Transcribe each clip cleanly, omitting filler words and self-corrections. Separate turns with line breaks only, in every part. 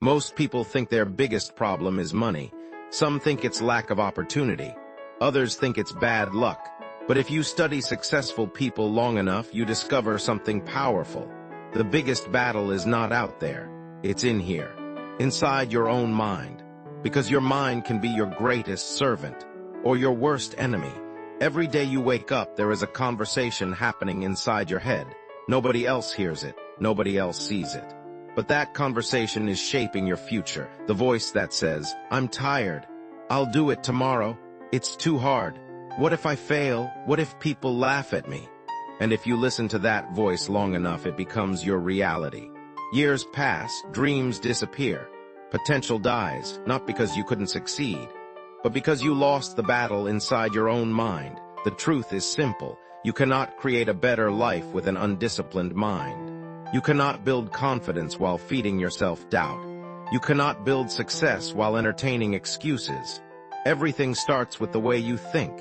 Most people think their biggest problem is money. Some think it's lack of opportunity. Others think it's bad luck. But if you study successful people long enough, you discover something powerful. The biggest battle is not out there. It's in here, inside your own mind. Because your mind can be your greatest servant or your worst enemy. Every day you wake up, there is a conversation happening inside your head. Nobody else hears it. Nobody else sees it. But that conversation is shaping your future. The voice that says, "I'm tired. I'll do it tomorrow. It's too hard. What if I fail? What if people laugh at me?" And if you listen to that voice long enough, it becomes your reality. Years pass, dreams disappear. Potential dies, not because you couldn't succeed, but because you lost the battle inside your own mind. The truth is simple. You cannot create a better life with an undisciplined mind. You cannot build confidence while feeding yourself doubt. You cannot build success while entertaining excuses. Everything starts with the way you think.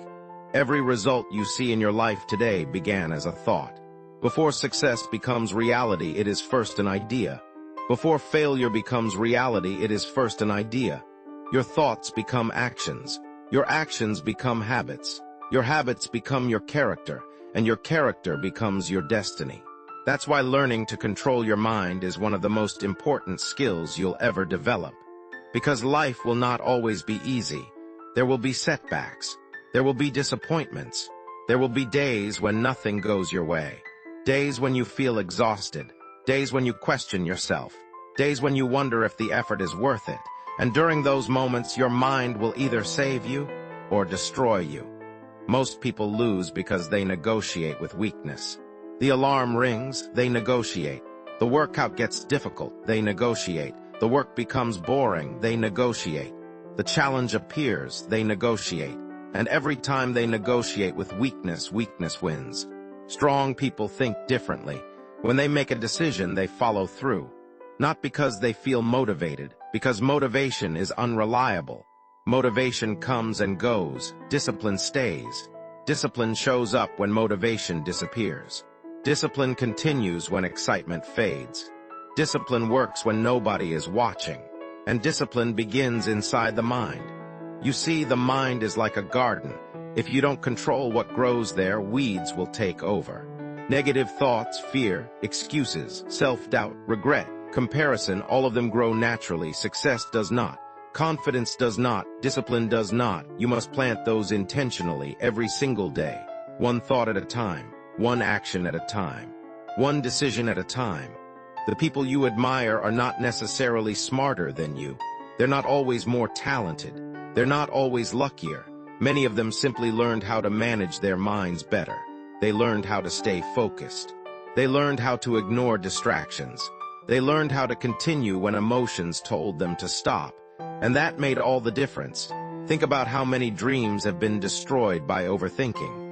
Every result you see in your life today began as a thought. Before success becomes reality, it is first an idea. Before failure becomes reality, it is first an idea. Your thoughts become actions. Your actions become habits. Your habits become your character, and your character becomes your destiny. That's why learning to control your mind is one of the most important skills you'll ever develop. Because life will not always be easy. There will be setbacks. There will be disappointments. There will be days when nothing goes your way. Days when you feel exhausted. Days when you question yourself. Days when you wonder if the effort is worth it. And during those moments, your mind will either save you or destroy you. Most people lose because they negotiate with weakness. The alarm rings, they negotiate. The workout gets difficult, they negotiate. The work becomes boring, they negotiate. The challenge appears, they negotiate. And every time they negotiate with weakness, weakness wins. Strong people think differently. When they make a decision, they follow through. Not because they feel motivated, because motivation is unreliable. Motivation comes and goes. Discipline stays. Discipline shows up when motivation disappears. Discipline continues when excitement fades. Discipline works when nobody is watching. And discipline begins inside the mind. You see, the mind is like a garden. If you don't control what grows there, weeds will take over. Negative thoughts, fear, excuses, self-doubt, regret, comparison, all of them grow naturally. Success does not. Confidence does not. Discipline does not. You must plant those intentionally every single day. One thought at a time. One action at a time. One decision at a time. The people you admire are not necessarily smarter than you. They're not always more talented. They're not always luckier. Many of them simply learned how to manage their minds better. They learned how to stay focused. They learned how to ignore distractions. They learned how to continue when emotions told them to stop. And that made all the difference. Think about how many dreams have been destroyed by overthinking.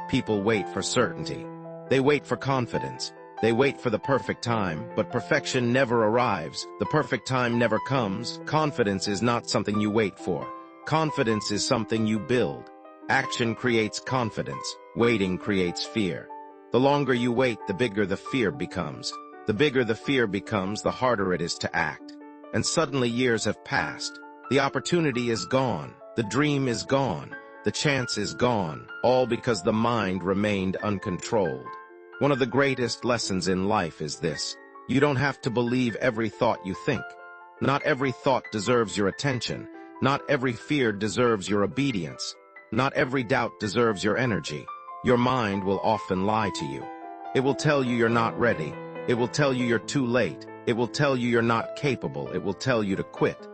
People wait for certainty. They wait for confidence. They wait for the perfect time, but perfection never arrives. The perfect time never comes. Confidence is not something you wait for. Confidence is something you build. Action creates confidence. Waiting creates fear. The longer you wait, the bigger the fear becomes. The bigger the fear becomes, the harder it is to act. And suddenly years have passed. The opportunity is gone. The dream is gone. The chance is gone. All because the mind remained uncontrolled. One of the greatest lessons in life is this. You don't have to believe every thought you think. Not every thought deserves your attention. Not every fear deserves your obedience. Not every doubt deserves your energy. Your mind will often lie to you. It will tell you you're not ready. It will tell you you're too late. It will tell you you're not capable. It will tell you to quit.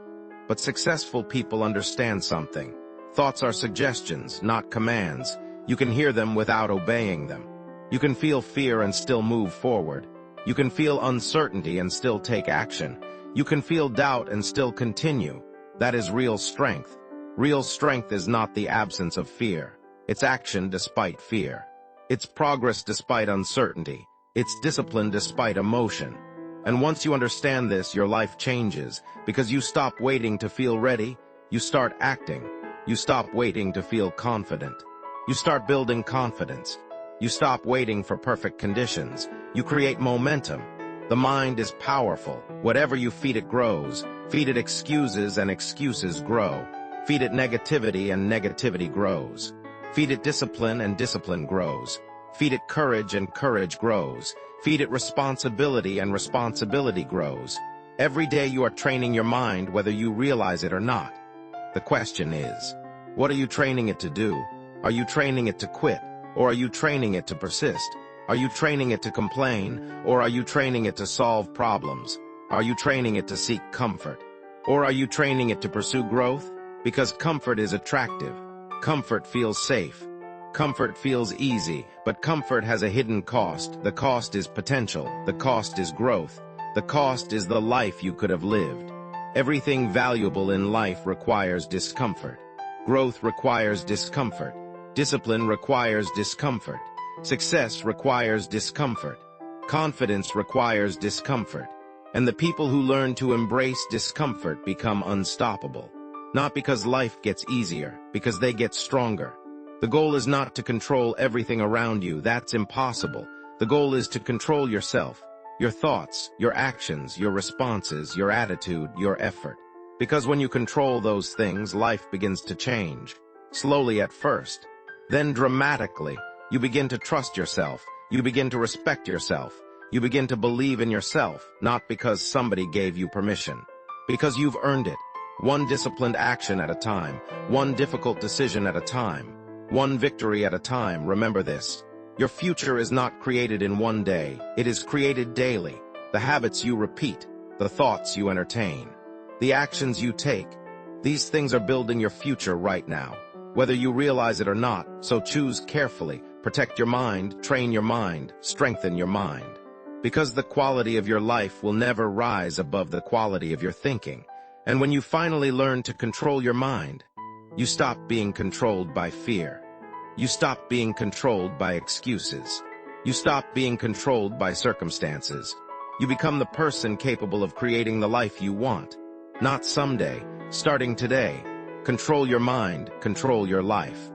But successful people understand something. Thoughts are suggestions, not commands. You can hear them without obeying them. You can feel fear and still move forward. You can feel uncertainty and still take action. You can feel doubt and still continue. That is real strength. Real strength is not the absence of fear. It's action despite fear. It's progress despite uncertainty. It's discipline despite emotion. And once you understand this, your life changes, because you stop waiting to feel ready. You start acting. You stop waiting to feel confident. You start building confidence. You stop waiting for perfect conditions. You create momentum. The mind is powerful. Whatever you feed it grows. Feed it excuses and excuses grow. Feed it negativity and negativity grows. Feed it discipline and discipline grows. Feed it courage and courage grows. Feed it responsibility and responsibility grows. Every day you are training your mind whether you realize it or not. The question is, what are you training it to do? Are you training it to quit? Or are you training it to persist? Are you training it to complain? Or are you training it to solve problems? Are you training it to seek comfort? Or are you training it to pursue growth? Because comfort is attractive. Comfort feels safe. Comfort feels easy, but comfort has a hidden cost. The cost is potential. The cost is growth. The cost is the life you could have lived. Everything valuable in life requires discomfort. Growth requires discomfort. Discipline requires discomfort. Success requires discomfort. Confidence requires discomfort. And the people who learn to embrace discomfort become unstoppable. Not because life gets easier, because they get stronger. The goal is not to control everything around you. That's impossible. The goal is to control yourself, your thoughts, your actions, your responses, your attitude, your effort. Because when you control those things, life begins to change. Slowly at first. Then dramatically, you begin to trust yourself. You begin to respect yourself. You begin to believe in yourself, not because somebody gave you permission. Because you've earned it. One disciplined action at a time. One difficult decision at a time. One victory at a time. Remember this. Your future is not created in one day. It is created daily. The habits you repeat. The thoughts you entertain. The actions you take. These things are building your future right now. Whether you realize it or not, so choose carefully. Protect your mind, train your mind, strengthen your mind. Because the quality of your life will never rise above the quality of your thinking. And when you finally learn to control your mind, you stop being controlled by fear. You stop being controlled by excuses. You stop being controlled by circumstances. You become the person capable of creating the life you want. Not someday, starting today. Control your mind, control your life.